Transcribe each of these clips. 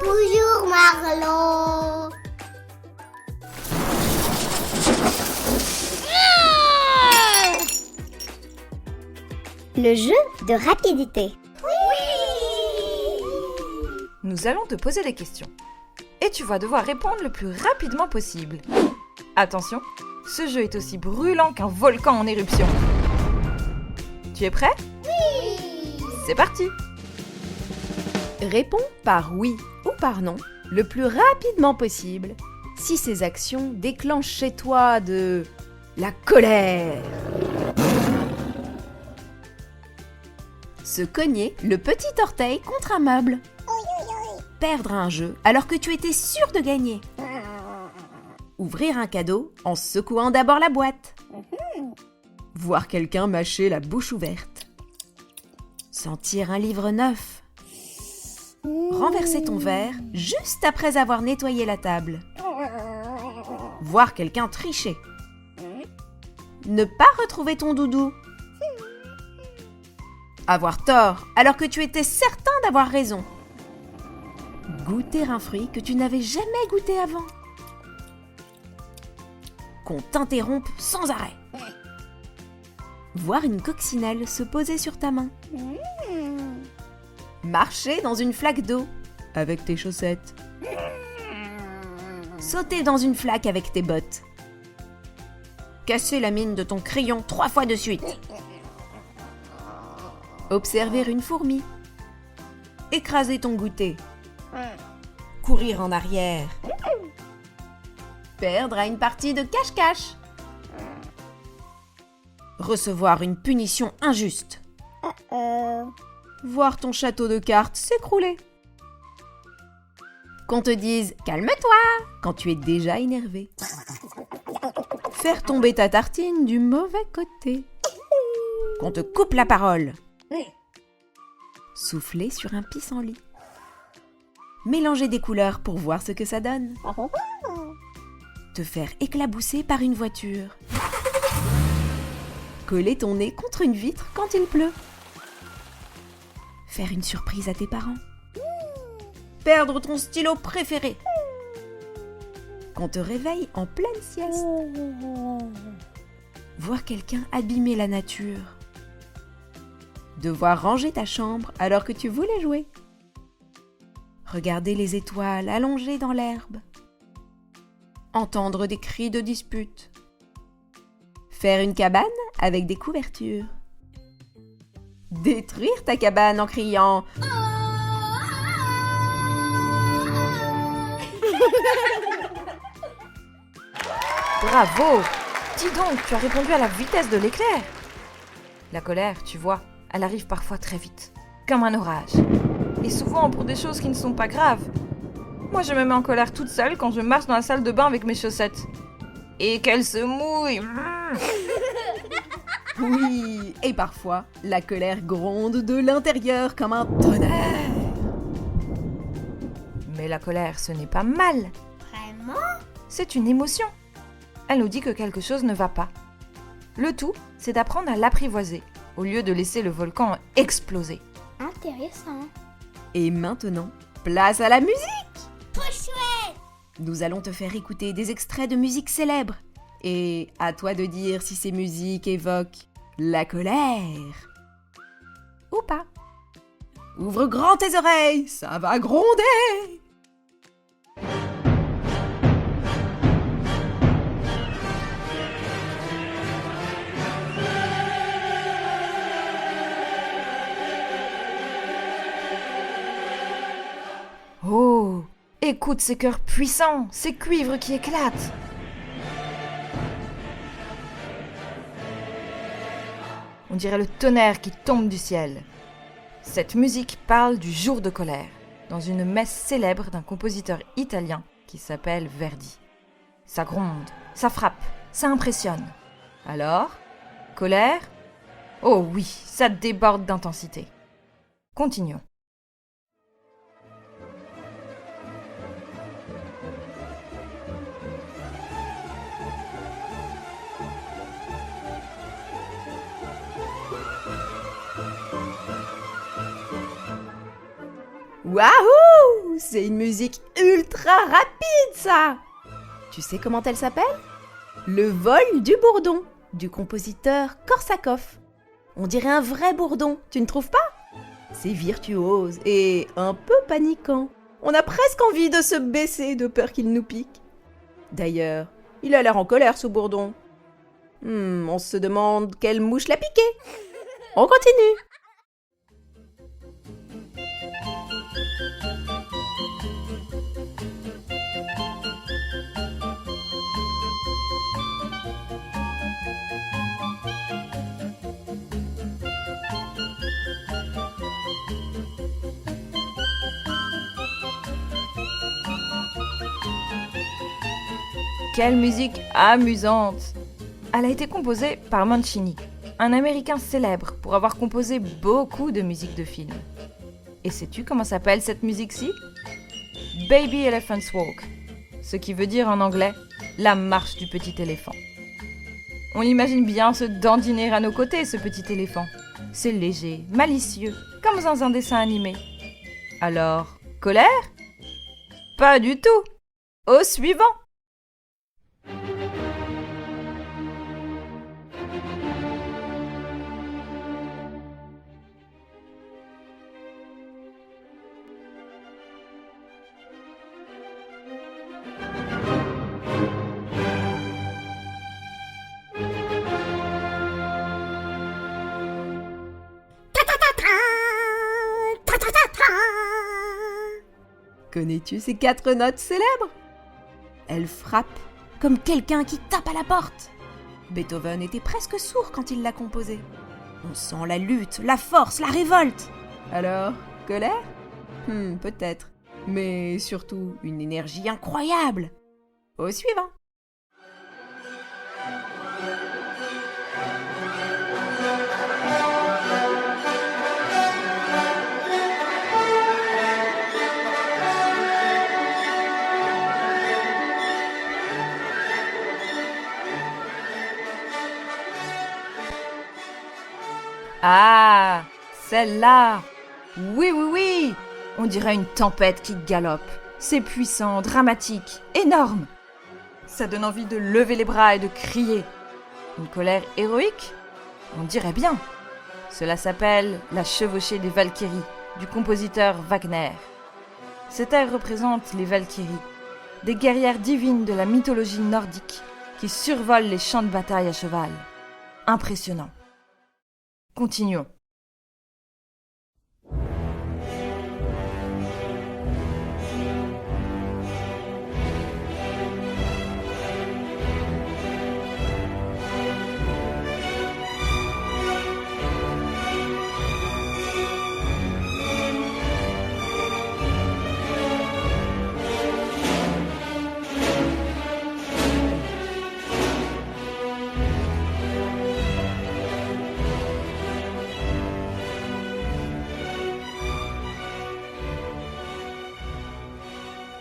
Bonjour Marlon. Le jeu de rapidité. Nous allons te poser des questions. Et tu vas devoir répondre le plus rapidement possible. Attention, ce jeu est aussi brûlant qu'un volcan en éruption. Tu es prêt ? Oui. C'est parti ! Réponds par oui ou par non le plus rapidement possible si ces actions déclenchent chez toi de la colère. Se cogner le petit orteil contre un meuble. Perdre un jeu alors que tu étais sûr de gagner. Ouvrir un cadeau en secouant d'abord la boîte. Voir quelqu'un mâcher la bouche ouverte. Sentir un livre neuf. Renverser ton verre juste après avoir nettoyé la table. Voir quelqu'un tricher. Ne pas retrouver ton doudou. Avoir tort alors que tu étais certain d'avoir raison. Goûter un fruit que tu n'avais jamais goûté avant. Qu'on t'interrompe sans arrêt. Voir une coccinelle se poser sur ta main. Marcher dans une flaque d'eau avec tes chaussettes. Sauter dans une flaque avec tes bottes. Casser la mine de ton crayon 3 fois de suite. Observer une fourmi. Écraser ton goûter. Courir en arrière. Perdre à une partie de cache-cache. Recevoir une punition injuste. Voir ton château de cartes s'écrouler. Qu'on te dise « Calme-toi » quand tu es déjà énervé. Faire tomber ta tartine du mauvais côté. Qu'on te coupe la parole. Souffler sur un pissenlit. Mélanger des couleurs pour voir ce que ça donne. Te faire éclabousser par une voiture. Coller ton nez contre une vitre quand il pleut. Faire une surprise à tes parents. Perdre ton stylo préféré. Qu'on te réveille en pleine sieste. Voir quelqu'un abîmer la nature. Devoir ranger ta chambre alors que tu voulais jouer. Regarder les étoiles allongées dans l'herbe. Entendre des cris de dispute. Faire une cabane avec des couvertures. Détruire ta cabane en criant « Bravo ! Dis donc, tu as répondu à la vitesse de l'éclair. La colère, tu vois, elle arrive parfois très vite, comme un orage. Et souvent pour des choses qui ne sont pas graves. Moi, je me mets en colère toute seule quand je marche dans la salle de bain avec mes chaussettes. Et qu'elles se mouillent. Oui, et parfois, la colère gronde de l'intérieur comme un tonnerre. Mais la colère, ce n'est pas mal. Vraiment? C'est une émotion. Elle nous dit que quelque chose ne va pas. Le tout, c'est d'apprendre à l'apprivoiser, au lieu de laisser le volcan exploser. Intéressant. Et maintenant, place à la musique! Trop chouette. Nous allons te faire écouter des extraits de musique célèbres. Et à toi de dire si ces musiques évoquent la colère. Ou pas. Ouvre grand tes oreilles, ça va gronder! Oh, écoute ces chœurs puissants, ces cuivres qui éclatent. On dirait le tonnerre qui tombe du ciel. Cette musique parle du jour de colère, dans une messe célèbre d'un compositeur italien qui s'appelle Verdi. Ça gronde, ça frappe, ça impressionne. Alors, colère ? Oh oui, ça déborde d'intensité. Continuons. Waouh! c'est une musique ultra rapide, ça! Tu sais comment elle s'appelle? Le vol du bourdon, du compositeur Korsakov. On dirait un vrai bourdon, tu ne trouves pas? C'est virtuose et un peu paniquant. On a presque envie de se baisser de peur qu'il nous pique. D'ailleurs, il a l'air en colère, ce bourdon. On se demande quelle mouche l'a piqué. On continue. Quelle musique amusante! Elle a été composée par Mancini, un Américain célèbre pour avoir composé beaucoup de musiques de films. Et sais-tu comment s'appelle cette musique-ci? Baby Elephant's Walk, ce qui veut dire en anglais « la marche du petit éléphant ». On imagine bien se dandiner à nos côtés, ce petit éléphant. C'est léger, malicieux, comme dans un dessin animé. Alors, colère? Pas du tout! Au suivant! Connais-tu ces 4 notes célèbres? Elles frappent comme quelqu'un qui tape à la porte. Beethoven était presque sourd quand il l'a composé. On sent la lutte, la force, la révolte. Alors, colère? Peut-être. Mais surtout, une énergie incroyable. Au suivant. Ah, celle-là! Oui, oui, oui! On dirait une tempête qui galope. C'est puissant, dramatique, énorme. Ça donne envie de lever les bras et de crier. Une colère héroïque? On dirait bien. Cela s'appelle La chevauchée des Valkyries, du compositeur Wagner. Cet air représente les Valkyries, des guerrières divines de la mythologie nordique qui survolent les champs de bataille à cheval. Impressionnant. Continuons.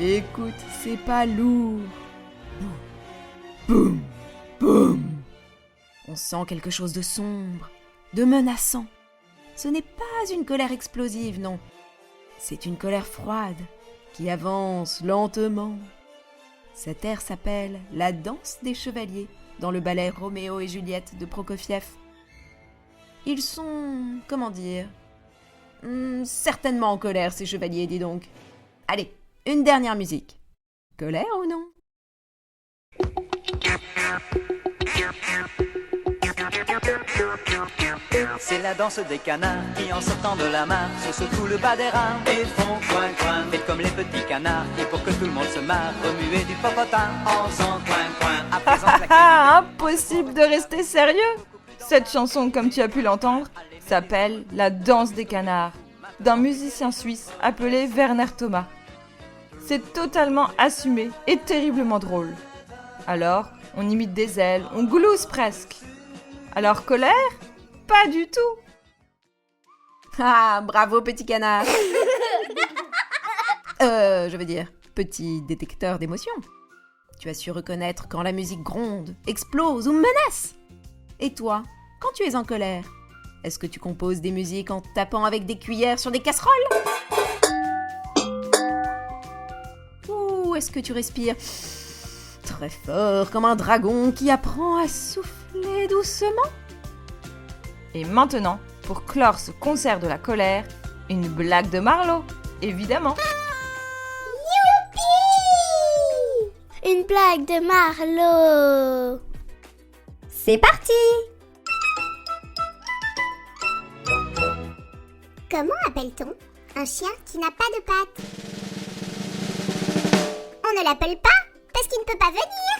Écoute, c'est pas lourd. Boum, boum. On sent quelque chose de sombre, de menaçant. Ce n'est pas une colère explosive, non. C'est une colère froide qui avance lentement. Cet air s'appelle La danse des chevaliers dans le ballet Roméo et Juliette de Prokofiev. Ils sont, comment dire, certainement en colère, ces chevaliers, dis donc. Allez, une dernière musique. Colère ou non? C'est la danse des canards qui en sortant de la mare se secouent le bas des reins et font coin coin. Faites comme les petits canards et pour que tout le monde se marre, remuez du popotin en faisant coin coin. À présent, Impossible de rester sérieux. Cette chanson, comme tu as pu l'entendre, s'appelle La danse des canards, d'un musicien suisse appelé Werner Thomas. C'est totalement assumé et terriblement drôle. Alors, on imite des ailes, on glousse presque. Alors, colère? Pas du tout. Ah, bravo petit canard. Je veux dire, petit détecteur d'émotions. Tu as su reconnaître quand la musique gronde, explose ou menace. Et toi, quand tu es en colère, est-ce que tu composes des musiques en tapant avec des cuillères sur des casseroles? est-ce que tu respires? Très fort, comme un dragon qui apprend à souffler doucement. Et maintenant, pour clore ce concert de la colère, une blague de Marlowe, évidemment. Une blague de Marlowe. C'est parti! Comment appelle-t-on un chien qui n'a pas de pattes? On ne l'appelle pas parce qu'il ne peut pas venir.